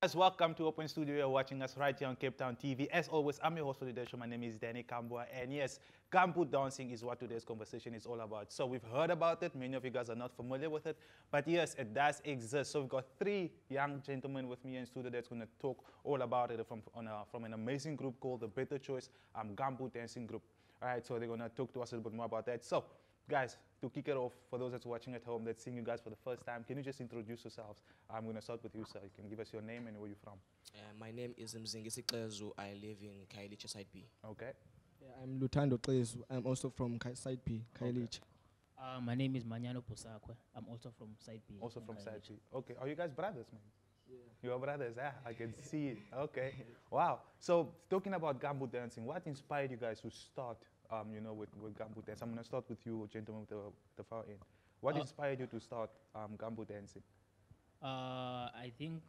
Guys, welcome to Open Studio. You're watching us right here on Cape Town TV. As always, I'm your host for today's show. My name is Danny Kambua. And yes, Gumboot dancing is what today's conversation is all about. So we've heard about it. Many of you guys are not familiar with it. But yes, it does exist. So we've got three young gentlemen with me in studio that's going to talk all about it from an amazing group called the Better Choice Gumboot Dancing Group. All right, so they're going to talk to us a little bit more about that. So, guys, to kick it off, for those that's watching at home, that's seeing you guys for the first time, can you just introduce yourselves? I'm going to start with you, sir. You can give us your name and where you're from. My name is Mzingisi Klezu. I live in Khayelitsha, Side B. Okay. Yeah, I'm Lutando Klezu. I'm also from Side P, Khayelitsha. My name is Manyano Pusakwe. I'm also from Side B. Also from Side B. Okay. Are you guys brothers, man? Yeah. You are brothers, yeah? I can see it. Okay. Wow. So, talking about Gumboot dancing, what inspired you guys to start, with Gumboot dance? I'm going to start with you, gentlemen, with the far end. What inspired you to start Gumboot dancing? I think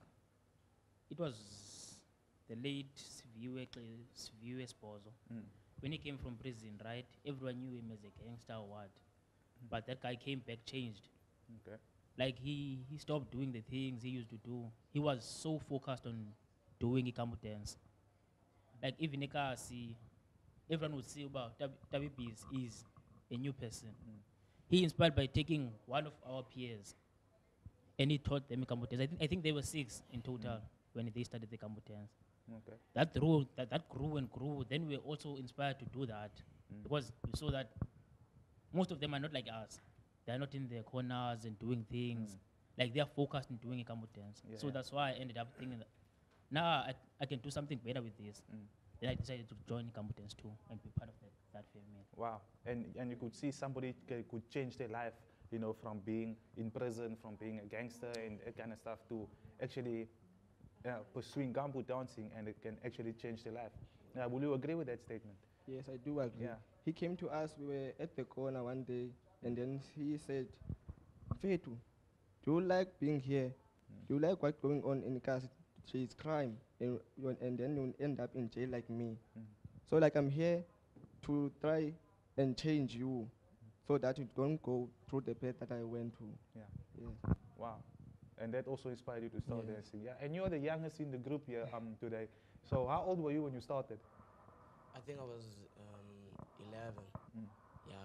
it was the late Sviwe Sposo. When he came from prison, right? Everyone knew him as a gangster or what. But that guy came back changed. Okay. Like he stopped doing the things he used to do. He was so focused on doing Gumboot dance. Like even everyone would see about WB is a new person. He inspired by taking one of our peers and he taught them Gumboot dance. I think there were 6 in total when they started the Gumboot dance. Okay. That grew and grew. Then we were also inspired to do that because we saw that most of them are not like us. They're not in their corners and doing things. Like they're focused on doing a Gumboot dance. Yeah, so that's why I ended up thinking that now I can do something better with this. Then I decided to join Gumboot dance too and be part of that family. Wow. And you could see somebody could change their life, from being in prison, from being a gangster and that kind of stuff to actually pursuing Gumboot dancing, and it can actually change their life. Will you agree with that statement? Yes, I do agree. Yeah. He came to us, we were at the corner one day, and then he said, Fetu, do you like being here? Do you like what's going on in Kasi? It's crime, and then you'll end up in jail like me. So like I'm here to try and change you so that you don't go through the path that I went through. Yeah. Yes. Wow. And that also inspired you to start Yes. dancing. Yeah. And you're the youngest in the group here today. So how old were you when you started? I think I was 11. Yeah.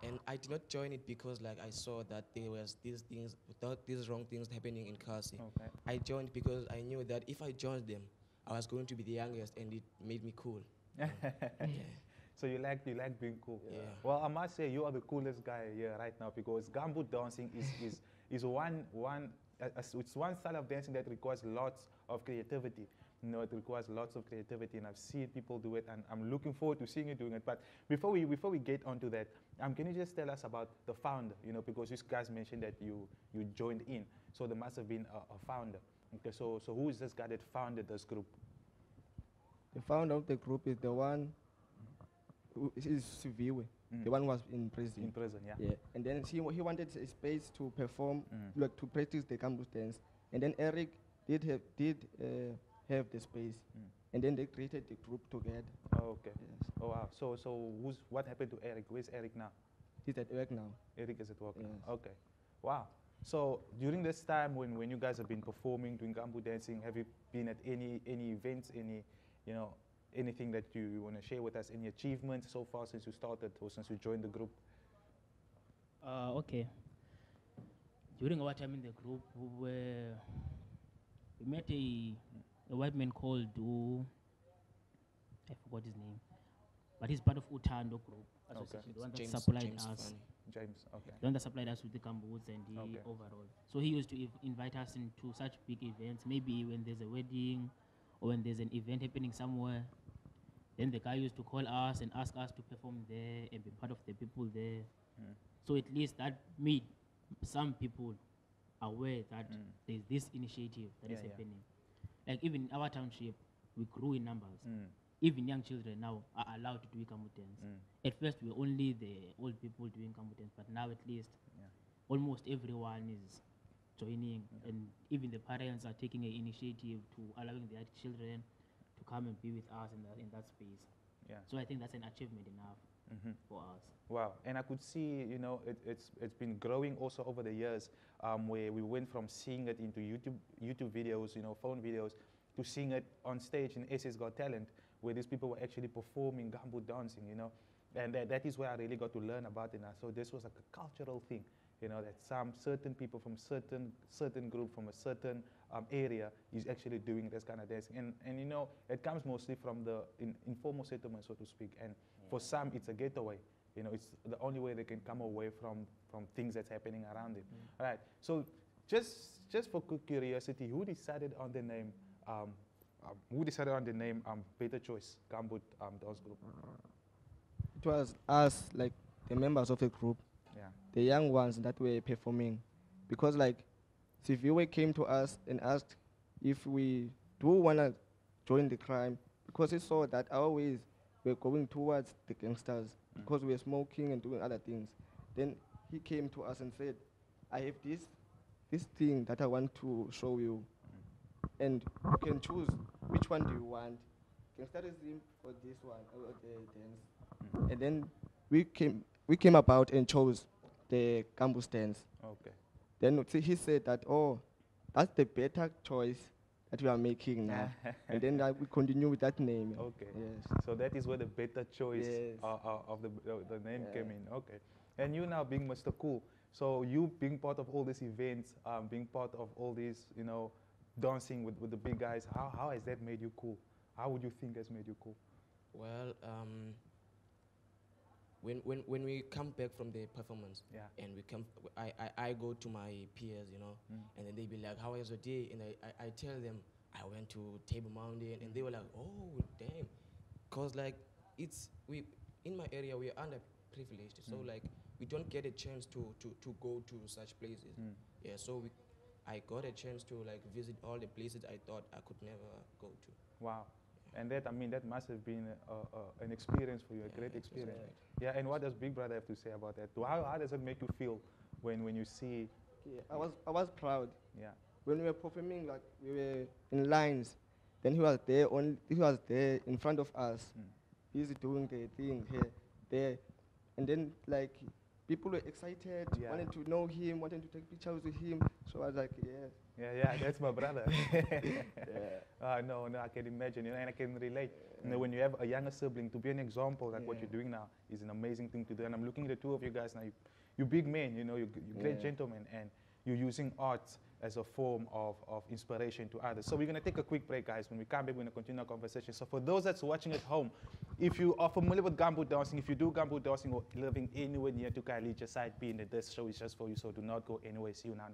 And I did not join it because like I saw that there was these wrong things happening in Kasi. Okay. I joined because I knew that if I joined them, I was going to be the youngest and it made me cool. Yeah. So you like being cool. Yeah. Well, I must say you are the coolest guy here right now because Gumboot dancing is one style of dancing that requires lots of creativity. It requires lots of creativity, and I've seen people do it, and I'm looking forward to seeing you doing it. But before we get onto that, can you just tell us about the founder? Because you guys mentioned that you joined in, so there must have been a founder. Okay, so who is this guy that founded this group? The founder of the group is the one who is Sviwe. The one who was in prison. In prison, yeah. Yeah. And then he wanted a space to perform, like to practice the Gumboot dance. And then Eric did have the space. And then they created the group together. Oh, okay. Yes. Oh, wow. So what happened to Eric? Where's Eric now? He's at work now. Eric is at work now. Yes. Okay. Wow. So during this time when you guys have been performing, doing Gumboot dancing, have you been at any events, anything that you want to share with us, any achievements so far since you started or since you joined the group? Okay. During our time in the group, we met a white man called I forgot his name, but he's part of Utando group association, the one that supplied us. Funny. James, okay. The one that supplied us with the Gumboots and the overall. So he used to invite us into such big events, maybe when there's a wedding or when there's an event happening somewhere. Then the guy used to call us and ask us to perform there and be part of the people there. So at least that made some people aware that there's this initiative that is happening. Like even in our township, we grew in numbers. Even young children now are allowed to do Gumboot dance. At first, we were only the old people doing Gumboot dance, but now at least almost everyone is joining, and even the parents are taking an initiative to allowing their children to come and be with us in that space. Yeah. So I think that's an achievement enough. for us. Wow, and I could see, you know, it's been growing also over the years, where we went from seeing it into YouTube videos, you know, phone videos, to seeing it on stage in SA's Got Talent, where these people were actually performing gumboot dancing, you know, and that is where I really got to learn about it now. So this was like a cultural thing, you know, that some certain people from certain group from a certain area is actually doing this kind of dancing, and you know, it comes mostly from the informal settlement, so to speak, and for some it's a getaway. You know, it's the only way they can come away from things that's happening around them. All right. So, just for quick curiosity, who decided on the name? Better Choice Gumboot Dance Group? It was us, like the members of the group, Yeah. the young ones that were performing, because like Siviwe came to us and asked if we do wanna join the crime, because he saw that our ways were going towards the gangsters, because we were smoking and doing other things. Then he came to us and said, I have this thing that I want to show you, and you can choose which one do you want, gangsterism or this one, or the dance. And then we came about and chose the Gumboot dance. Okay. Then he said that, oh, that's the better choice that we are making now. And then we continue with that name. Okay. Yes. So that is where the Better Choice Yes. of the name came in. Okay. And you now being Mr. Cool, so you being part of all these events, being part of all these, you know, dancing with the big guys, how has that made you cool? How would you think has made you cool? Well, when we come back from the performance, and we come, I go to my peers, you know, and then they be like, how was your day? And I tell them I went to Table Mountain, and they were like, oh damn, cause like we in my area we are underprivileged, so like we don't get a chance to go to such places. Yeah, so I got a chance to like visit all the places I thought I could never go to. Wow. And that, I mean, that must have been an experience for you, a great experience. Yeah, and what does Big Brother have to say about that? How does it make you feel when you see? Yeah, I was proud. Yeah. When we were performing, like we were in lines, then he was there in front of us. He's doing the thing here, there, and then like people were excited, wanted to know him, wanted to take pictures with him. So I was like, yeah. Yeah, that's my brother. No, I can imagine, you know, and I can relate. You know, when you have a younger sibling, to be an example like what you're doing now is an amazing thing to do. And I'm looking at the two of you guys now. You're big men, you know, you're great gentlemen, and you're using art as a form of inspiration to others. So we're going to take a quick break, guys. When we come back, we're going to continue our conversation. So for those that's watching at home, if you are familiar with gumboot dancing, if you do gumboot dancing or living anywhere near to Khayelitsha Side B, then this show is just for you. So do not go anywhere. See you now.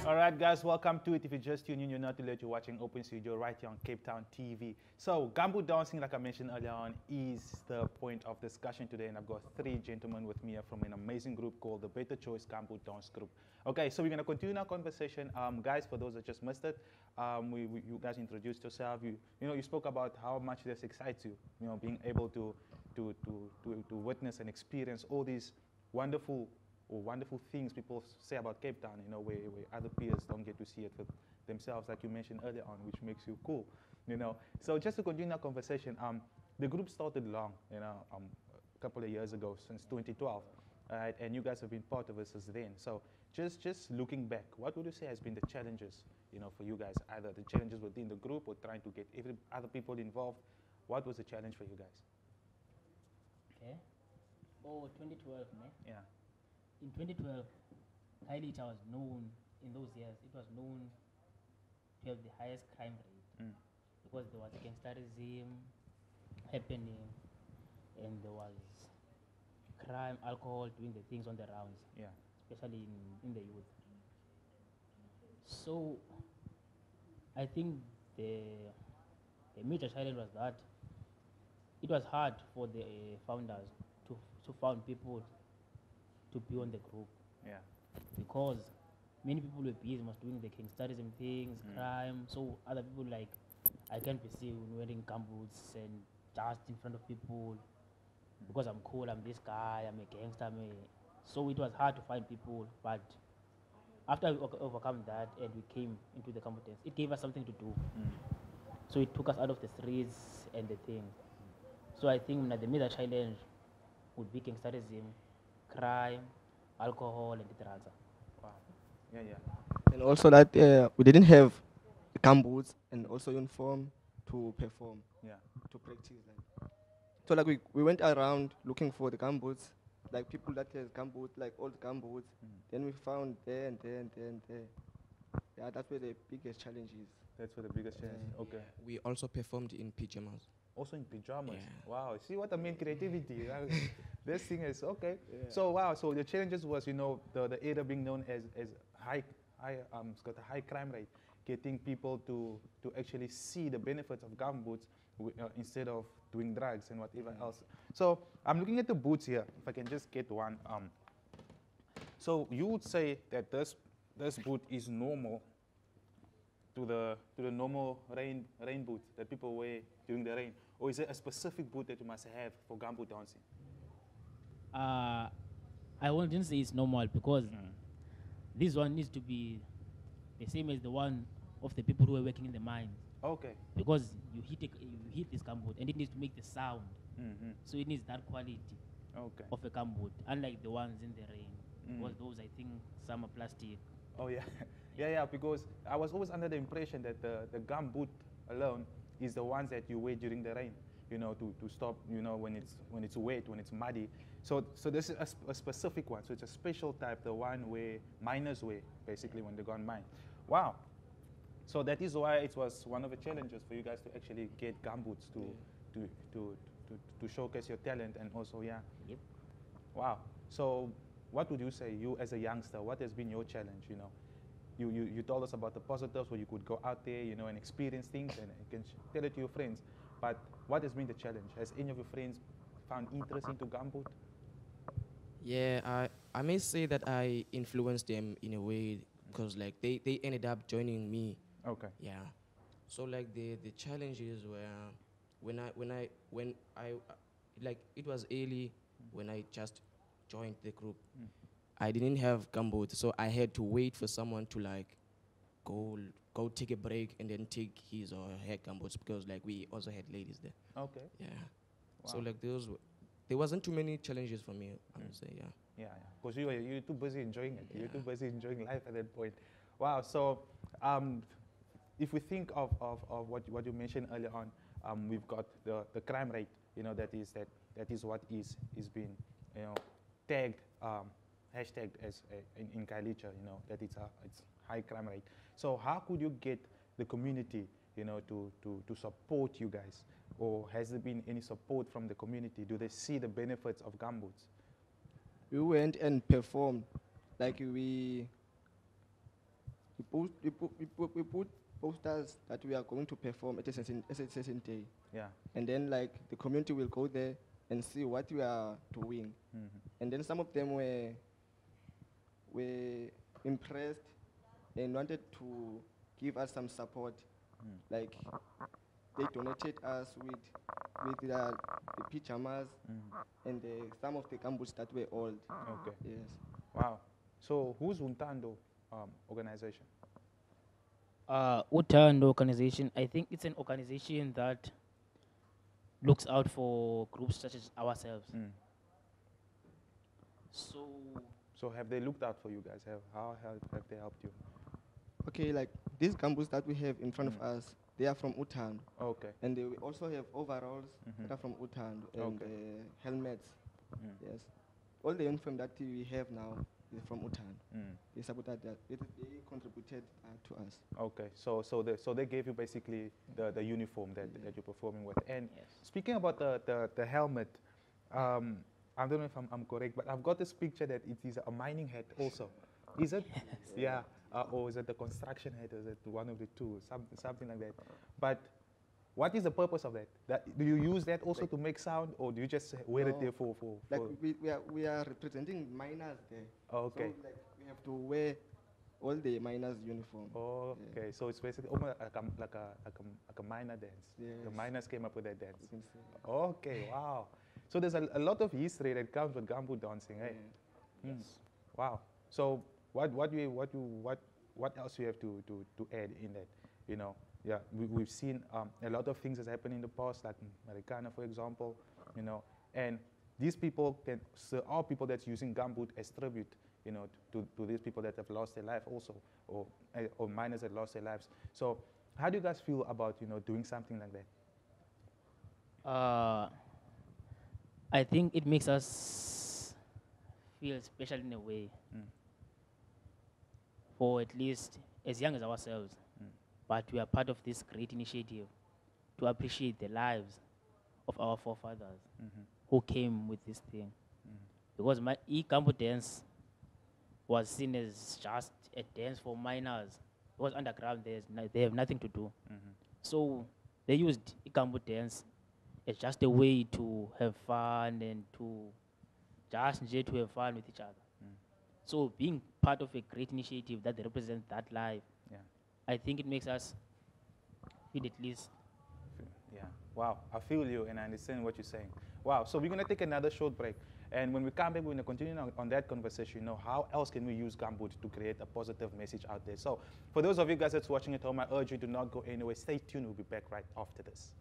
All right, guys, welcome to it. If you just tuned in, you're not too late. You're watching Open Studio right here on Cape Town TV. So, gumboot dancing, like I mentioned earlier on, is the point of discussion today. And I've got three gentlemen with me from an amazing group called the Better Choice Gumboot Dance Group. Okay, so we're going to continue our conversation. Guys, for those that just missed it, you guys introduced yourself. You spoke about how much this excites you, you know, being able to witness and experience all these wonderful things people say about Cape Town, you know, where other peers don't get to see it for themselves, like you mentioned earlier on, which makes you cool, you know. So just to continue our conversation, the group started long, you know, a couple of years ago, since 2012, right? And you guys have been part of it since then. So just looking back, what would you say has been the challenges, you know, for you guys, either the challenges within the group or trying to get other people involved? What was the challenge for you guys? Okay. Oh, 2012, man. Yeah. In 2012, Khayelitsha was known, in those years, it was known to have the highest crime rate because there was gangsterism happening and there was crime, alcohol, doing the things on the rounds, especially in the youth. So I think the major challenge was that it was hard for the founders to found people to be on the group. Yeah. Because many people were busy doing the gangsterism things, crime. So other people like, I can't be seen wearing gumboots and just in front of people because I'm cool, I'm this guy, I'm a gangster. So it was hard to find people. But after we overcome that and we came into the competence, it gave us something to do. So it took us out of the streets and the thing. So I think the major challenge would be gangsterism, crime, alcohol, and the drugs. Wow. Yeah, yeah. And also that we didn't have gumboots and also uniform to perform, Yeah. to practice. Like. So like we went around looking for the gumboots, like people that has gumboots, like old gumboots. Then we found there and there and there and there. Yeah, that's where the biggest challenge is. That's where the biggest challenge. Okay. We also performed in pajamas. Also in pajamas. Yeah. Wow. See what I mean? Creativity. This thing is okay. Yeah. So wow. So the challenges was, the area being known as it's got a high crime rate, getting people to actually see the benefits of gumboots instead of doing drugs and whatever else. So I'm looking at the boots here. If I can just get one. So you would say that this boot is normal to the normal rain boot that people wear during the rain, or is it a specific boot that you must have for gumboot dancing? I wouldn't say it's normal because this one needs to be the same as the one of the people who are working in the mines. Okay. Because you hit this gumboot and it needs to make the sound. So it needs that quality of a gumboot, unlike the ones in the rain. Because those, I think, some are plastic. Oh yeah, yeah. Because I was always under the impression that the gumboot alone is the ones that you wear during the rain, to stop, when it's wet, when it's muddy. So this is a specific one. So it's a special type, the one where miners wear, basically, when they go on mine. Wow. So that is why it was one of the challenges for you guys to actually get gumboots to showcase your talent, and also, yeah. Yep. Wow. So what would you say, you as a youngster, what has been your challenge? You told us about the positives where you could go out there, and experience things and you can tell it to your friends. But what has been the challenge? Has any of your friends found interest into gumboot? Yeah, I may say that I influenced them in a way because like they ended up joining me. Okay. Yeah. So like the challenges were when I like it was early when I just joined the group. I didn't have gumboot, so I had to wait for someone to like go take a break and then take his or her gumboots because like we also had ladies there. Okay. Yeah. Wow. So like there wasn't too many challenges for me, I would say, yeah. Yeah, because you're too busy enjoying it. Yeah. You're too busy enjoying life at that point. Wow. So if we think of what you mentioned earlier on, we've got the crime rate. That is what is being tagged, hashtagged as in Khayelitsha. That it's high crime rate. So how could you get the community to support you guys, or has there been any support from the community? Do they see the benefits of gumboots? We went and performed, like we put posters that we are going to perform at a certain day. Yeah. And then like the community will go there and see what we are doing. And then some of them were impressed and wanted to give us some support. Like they donated us with the pajamas and some of the gumboots that were old. Okay. Yes. Wow. So who's Untando organization? Utando organization, I think it's an organization that looks out for groups such as ourselves. So have they looked out for you guys? How have they helped you? Okay, like these gumboots that we have in front of us, they are from Utando. Okay. And they also have overalls that are from Utando and helmets. Yes. All the uniform that we have now is from Utando. They supported that. They contributed to us. Okay. So they gave you basically the uniform that you're performing with. And Yes. speaking about the helmet, I don't know if I'm correct, but I've got this picture that it is a mining hat also. Is it? Yeah. Or is it the construction hat? Is it one of the two? Something like that. But what is the purpose of that? Do you use that also to make sound, or do you just wear it there for? Like we are representing miners there. Okay. So like we have to wear all the miners' uniform. Oh, okay. So it's basically almost like a miner dance. Yes. The miners came up with that dance. You can say that. Okay, wow. So there's a lot of history that comes with gumboot dancing, right? Yeah. Wow. So what else you have to add in that? You know, yeah, we've seen a lot of things that happened in the past, like Americana, for example, you know, and these people are people that's using Gumboot as tribute, you know, to these people that have lost their life also, or miners that lost their lives. So how do you guys feel about, you know, doing something like that? I think it makes us feel special in a way, for at least as young as ourselves. But we are part of this great initiative to appreciate the lives of our forefathers who came with this thing. Because my Gumboot dance was seen as just a dance for miners. Because underground they have nothing to do. So they used Gumboot dance as just a way to have fun and to have fun with each other. So being part of a great initiative that represents that life, I think it makes us feel at least. Yeah, wow, I feel you and I understand what you're saying. Wow, so we're going to take another short break. And when we come back, we're going to continue on that conversation, you know, how else can we use Gumboot to create a positive message out there. So for those of you guys that's watching at home, I urge you to not go anywhere. Stay tuned. We'll be back right after this.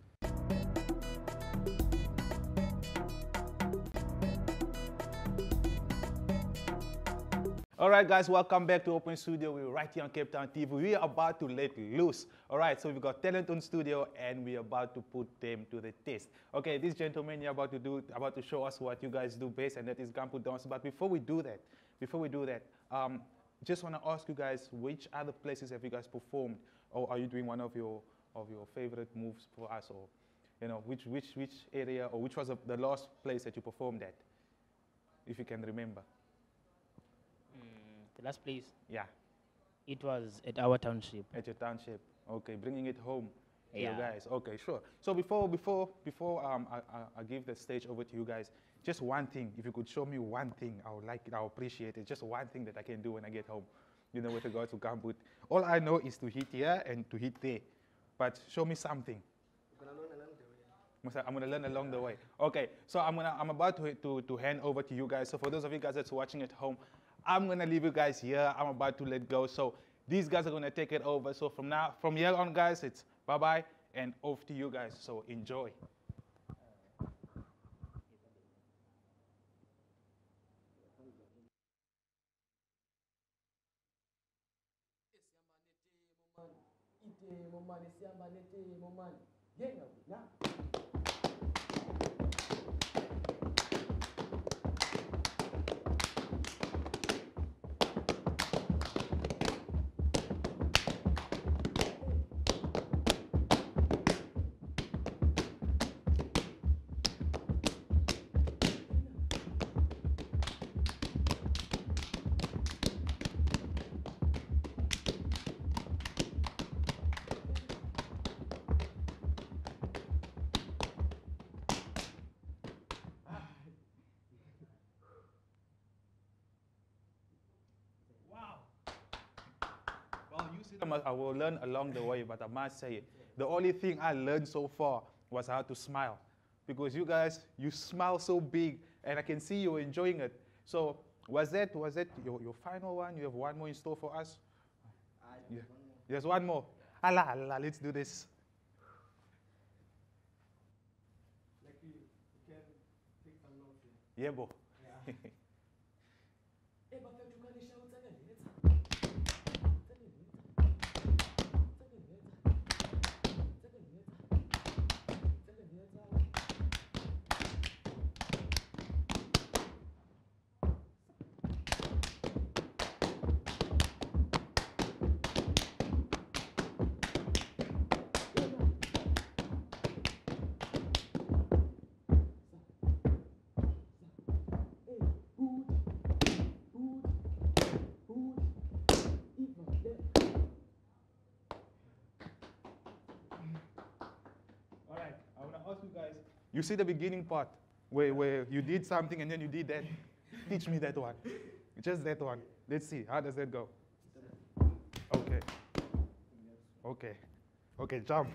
All right, guys, welcome back to Open Studio. We're right here on Cape Town TV. We are about to let loose. All right, so we've got talent on studio, and we're about to put them to the test. Okay, this gentleman you're about to show us what you guys do best, and that is Gumboot dance. But before we do that, just want to ask you guys, which other places have you guys performed, or are you doing one of your favorite moves for us, or you know, which area, or which was the last place that you performed at, if you can remember? The last place? Yeah. It was at our township. At your township. Okay, bringing it home to Yeah. you guys. Okay, sure. So before I give the stage over to you guys, just one thing. If you could show me one thing, I would like it. I would appreciate it. Just one thing that I can do when I get home, you know, with regard to Gumboot. All I know is to hit here and to hit there. But show me something. I'm gonna learn along the way. Okay, so I'm about to hand over to you guys. So for those of you guys that's watching at home, I'm gonna leave you guys here. I'm about to let go. So these guys are gonna take it over. So from here on, guys, it's bye-bye and off to you guys. So enjoy. I will learn along the way, but I must say it. The only thing I learned so far was how to smile. Because you guys, you smile so big, and I can see you enjoying it. So was that your final one? You have one more in store for us? Yeah. There's one more. Allah, let's do this. Like you can take some notes here. Yeah, bo. Yeah. You see the beginning part where you did something and then you did that? Teach me that one. Just that one. Let's see. How does that go? Okay. Okay. Okay, jump.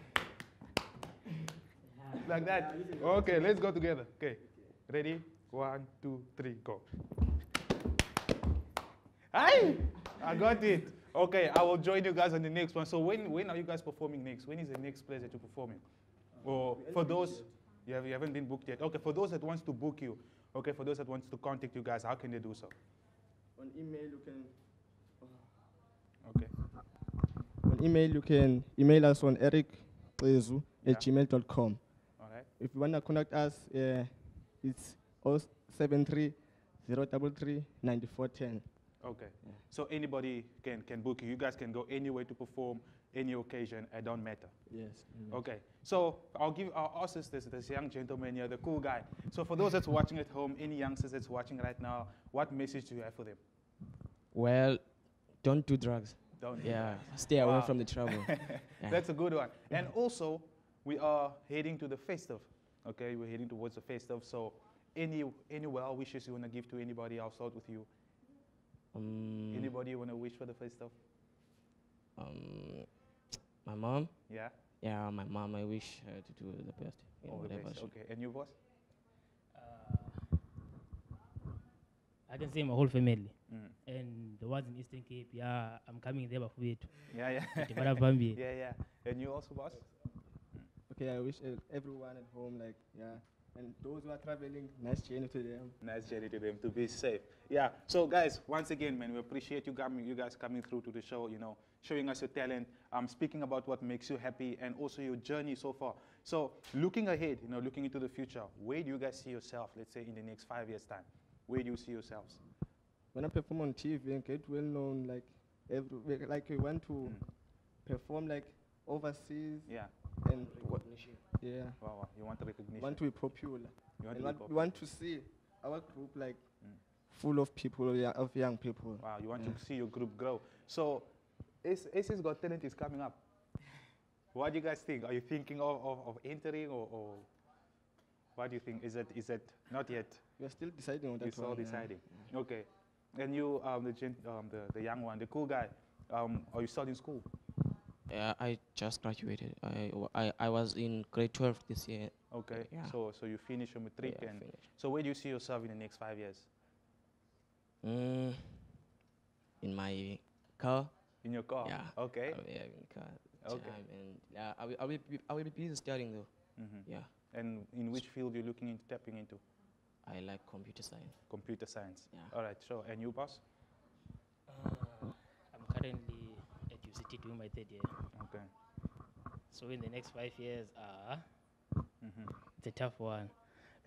Like that. Okay, let's go together. Okay. Ready? 1, 2, 3, go. Hi! I got it. Okay, I will join you guys on the next one. So when are you guys performing next? When is the next place that you're performing? Or for those, you haven't been booked yet. Okay, for those that wants to book you, okay, for those that wants to contact you guys, how can they do so? On email, you can. Okay. On email, you can email us on eric@gmail.com. All right. If you want to contact us, it's 073 033 9410. Okay. Yeah. So anybody can book you. You guys can go anywhere to perform, any occasion. It don't matter. Yes. Okay. So I'll ask this young gentleman here, the cool guy. So for those that's watching at home, any youngsters that's watching right now, what message do you have for them? Well, don't do drugs. Don't. Yeah, stay away from the trouble. That's a good one. And also, we are heading to the festive. Okay, we're heading towards the festive. So any well wishes you want to give to anybody? I'll start with you. Anybody you want to wish for the festive? My mom. Yeah. Yeah, my mom. I wish her to do the best. All the best. Okay. And you, boss? I can say my whole family. And the ones in Eastern Cape, yeah, I'm coming there before it. Yeah. Yeah. And you also, boss? Okay, I wish everyone at home, and those who are traveling, nice journey to them. Nice journey to them, to be safe. Yeah, so guys, once again, man, we appreciate you guys coming through to the show, showing us your talent, speaking about what makes you happy, and also your journey so far. So looking ahead, looking into the future, where do you guys see yourself, let's say, in the next 5 years' time? Where do you see yourselves? When I perform on TV and get well known, everywhere, we want to perform overseas. Yeah. And yeah. Wow, you want recognition. Want to be popular. We want to see our group full of people, of young people. Wow, you want to see your group grow. So, Ace's Got Talent is coming up. What do you guys think? Are you thinking of entering or what do you think? Is it not yet? We're still deciding on that. You're still deciding. Yeah. Okay. And you, the young one, the cool guy, are you still in school? Yeah, I just graduated. I was in grade 12 this year. Okay. Yeah. So you finished your matric, Yeah, and finished. so where do you see yourself in the next 5 years? In my car. In your car. Yeah. Okay. Yeah, in car. Okay. And yeah, I will be busy studying though. Yeah. And in which field you're looking into tapping into? I like computer science. Computer science. Yeah. All right. Sure. And you, boss? I'm currently at UCT doing my third year. Okay. So in the next 5 years, it's a tough one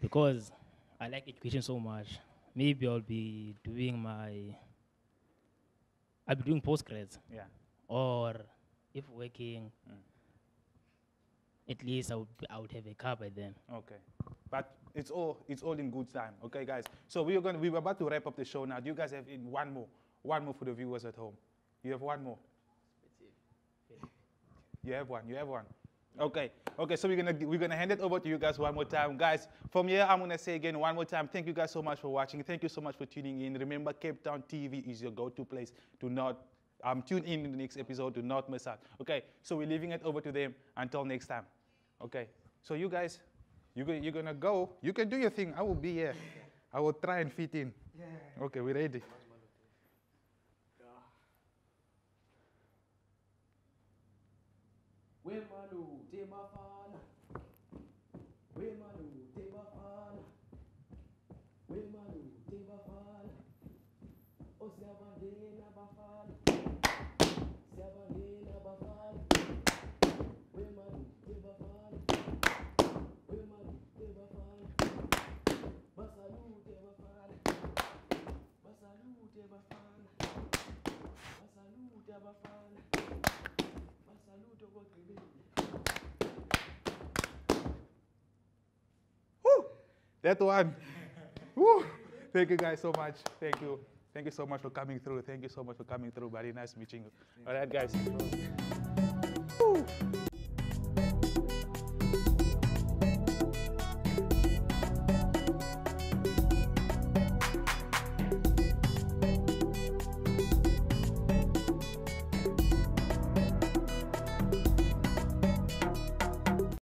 because I like education so much. Maybe I'll be doing postgrads. Yeah. Or if working, at least I would have a car by then. Okay. But it's all in good time. Okay, guys. So we're about to wrap up the show now. Do you guys have one more for the viewers at home? You have one more. You have one. Okay. So we're gonna hand it over to you guys one more time, guys. From here, I'm gonna say again one more time. Thank you guys so much for watching. Thank you so much for tuning in. Remember, Cape Town TV is your go-to place. Do not tune in the next episode. Do not miss out. Okay. So we're leaving it over to them until next time. Okay. So you guys, you're gonna go. You can do your thing. I will be here. I will try and fit in. Yeah. Okay. We're ready. That one. Woo. Thank you guys so much. Thank you. Thank you so much for coming through. Very nice meeting you. All right, guys.